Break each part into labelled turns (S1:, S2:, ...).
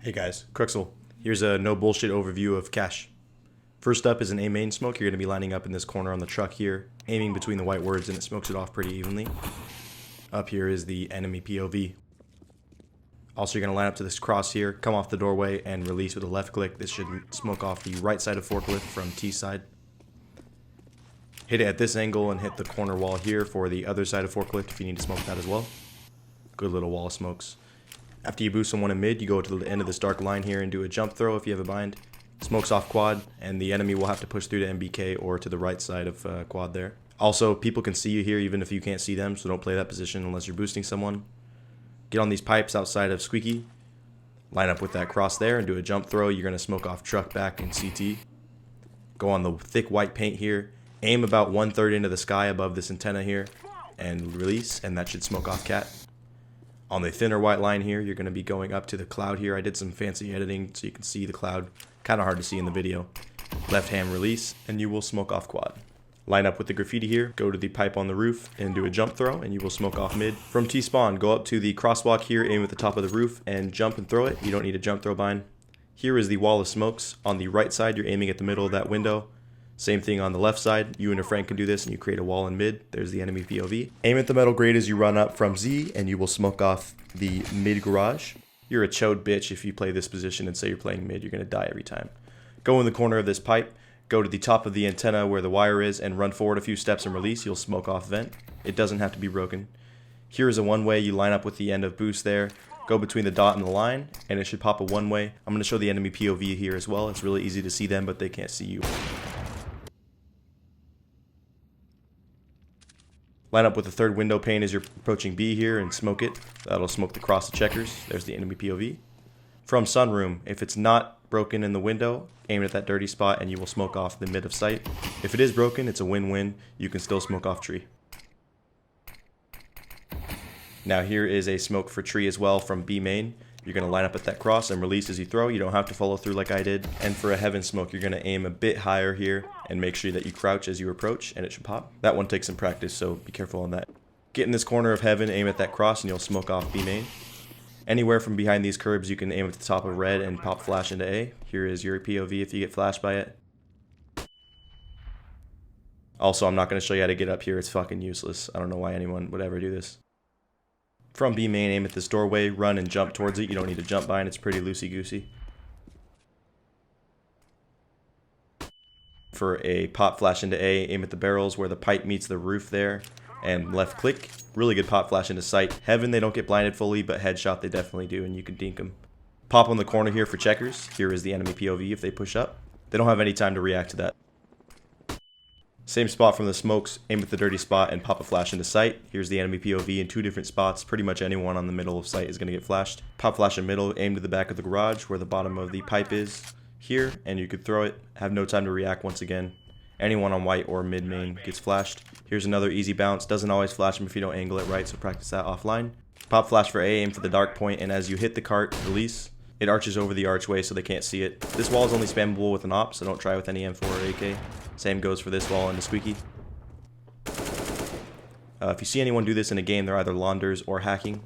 S1: Hey guys, Cruxal. Here's a no bullshit overview of cache. First up is an A main smoke. You're going to be lining up in this corner on the truck here, aiming between the white words, and it smokes it off pretty evenly. Up here is the enemy POV. Also, you're going to line up to this cross here, come off the doorway, and release with a left click. This should smoke off the right side of forklift from T side. Hit it at this angle and hit the corner wall here for the other side of forklift if you need to smoke that as well. Good little wall of smokes. After you boost someone in mid, you go to the end of this dark line here and do a jump throw if you have a bind. Smokes off quad, and the enemy will have to push through to MBK or to the right side of quad there. Also, people can see you here even if you can't see them, so don't play that position unless you're boosting someone. Get on these pipes outside of Squeaky. Line up with that cross there and do a jump throw. You're going to smoke off truck back and CT. Go on the thick white paint here. Aim about 1/3 into the sky above this antenna here and release, and that should smoke off cat. On the thinner white line here, you're going to be going up to the cloud here. I did some fancy editing so you can see the cloud. Kind of hard to see in the video. Left hand release, and you will smoke off quad. Line up with the graffiti here, go to the pipe on the roof, and do a jump throw, and you will smoke off mid. From T-spawn, go up to the crosswalk here, aim at the top of the roof, and jump and throw it. You don't need a jump throw bind. Here is the wall of smokes. On the right side, you're aiming at the middle of that window. Same thing on the left side. You and a friend can do this and you create a wall in mid. There's the enemy POV. Aim at the metal grate as you run up from Z and you will smoke off the mid garage. You're a chode bitch if you play this position and say you're playing mid. You're going to die every time. Go in the corner of this pipe. Go to the top of the antenna where the wire is and run forward a few steps and release. You'll smoke off vent. It doesn't have to be broken. Here is a one-way. You line up with the end of boost there. Go between the dot and the line and it should pop a one-way. I'm going to show the enemy POV here as well. It's really easy to see them but they can't see you. Line up with the third window pane as you're approaching B here and smoke it. That'll smoke the cross of checkers. There's the enemy POV. From sunroom, if it's not broken in the window, aim at that dirty spot and you will smoke off the mid of sight. If it is broken, it's a win-win. You can still smoke off tree. Now here is a smoke for tree as well from B main. You're going to line up at that cross and release as you throw. You don't have to follow through like I did. And for a heaven smoke, you're going to aim a bit higher here and make sure that you crouch as you approach and it should pop. That one takes some practice, so be careful on that. Get in this corner of heaven, aim at that cross, and you'll smoke off B main. Anywhere from behind these curbs, you can aim at the top of red and pop flash into A. Here is your POV if you get flashed by it. Also, I'm not going to show you how to get up here. It's fucking useless. I don't know why anyone would ever do this. From B main, aim at this doorway, run and jump towards it. You don't need to jump bind, it's pretty loosey-goosey. For a pop flash into A, aim at the barrels where the pipe meets the roof there, and left click. Really good pop flash into sight. Heaven, they don't get blinded fully, but headshot they definitely do, and you can dink them. Pop on the corner here for checkers. Here is the enemy POV if they push up. They don't have any time to react to that. Same spot from the smokes, aim at the dirty spot and pop a flash into sight. Here's the enemy POV in two different spots. Pretty much anyone on the middle of sight is going to get flashed. Pop flash in middle, aim to the back of the garage where the bottom of the pipe is here, and you could throw it. Have no time to react once again. Anyone on white or mid main gets flashed. Here's another easy bounce. Doesn't always flash them if you don't angle it right, so practice that offline. Pop flash for A, aim for the dark point, and as you hit the cart, release. It arches over the archway so they can't see it. This wall is only spammable with an op, so don't try with any M4 or AK. Same goes for this wall and the Squeaky. If you see anyone do this in a game, they're either launders or hacking.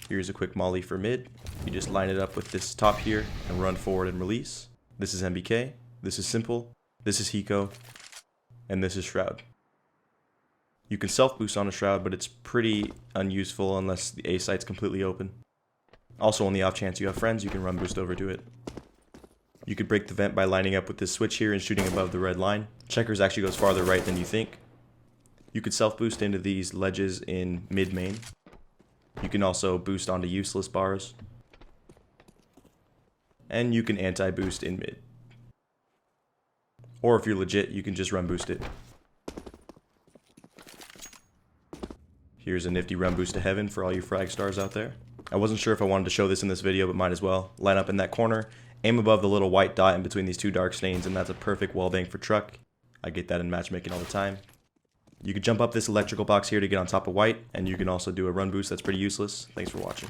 S1: Here's a quick molly for mid. You just line it up with this top here and run forward and release. This is MBK. This is simple. This is Hiko. And this is Shroud. You can self-boost on a Shroud, but it's pretty unuseful unless the A site's completely open. Also, on the off chance you have friends, you can run boost over to it. You could break the vent by lining up with this switch here and shooting above the red line. Checkers actually goes farther right than you think. You could self-boost into these ledges in mid-main. You can also boost onto useless bars. And you can anti-boost in mid. Or if you're legit, you can just run boost it. Here's a nifty run boost to heaven for all you frag stars out there. I wasn't sure if I wanted to show this in this video, but might as well. Line up in that corner, aim above the little white dot in between these two dark stains, and that's a perfect wallbang for truck. I get that in matchmaking all the time. You can jump up this electrical box here to get on top of white, and you can also do a run boost that's pretty useless. Thanks for watching.